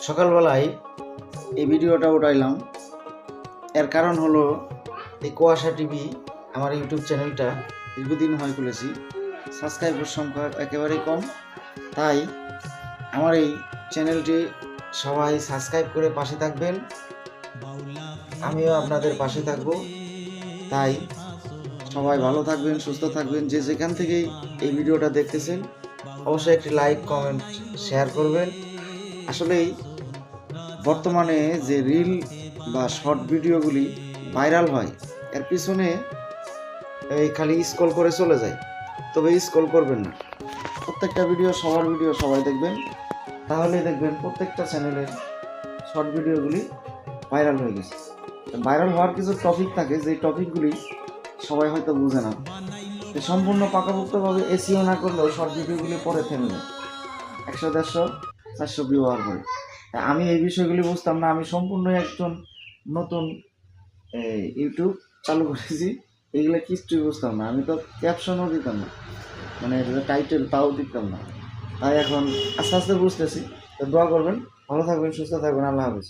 সকালবেলায় এই ভিডিওটা উঠাইলাম। এর কারণ হলো এই কুয়াশা টিভি আমার ইউটিউব চ্যানেলটা দীর্ঘদিন হয় খুলেছি, সাবস্ক্রাইবার সংখ্যা একেবারেই কম। তাই আমার এই চ্যানেলটি সবাই সাবস্ক্রাইব করে পাশে থাকবেন, আমিও আপনাদের পাশে থাকব। তাই সবাই ভালো থাকবেন, সুস্থ থাকবেন। যে যেখান থেকেই এই ভিডিওটা দেখতেছেন অবশ্যই একটি লাইক, কমেন্ট, শেয়ার করবেন। আসলেই বর্তমানে যে রিল বা শর্ট ভিডিওগুলি ভাইরাল হয় এর পিছনে এই খালি স্ক্রল করে চলে যায়, তবে স্ক্রল করবেন না। প্রত্যেকটা ভিডিও সবার ভিডিও সবাই দেখবেন, তাহলে দেখবেন প্রত্যেকটা চ্যানেলের শর্ট ভিডিওগুলি ভাইরাল হয়ে গেছে। ভাইরাল হওয়ার কিছু টপিক থাকে, যে টপিকগুলি সবাই হয়তো বুঝে না। সম্পূর্ণ পাকাপোক্তভাবে এসিও না করলেও শর্ট ভিডিওগুলি পরে থেমে যায় 100, 150, 400 ব্যবহার করে। আমি এই বিষয়গুলি বুঝতাম না। আমি সম্পূর্ণ একজন নতুন ইউটিউব চালু করেছি, এগুলো কিছুই বুঝতাম না। আমি তো ক্যাপশনও দিতাম না, মানে টাইটেল তাও দিতাম না। তাই এখন আস্তে আস্তে বুঝতেছি। তো দোয়া করবেন, ভালো থাকবেন, সুস্থ থাকবেন। আল্লাহ হাফেজ।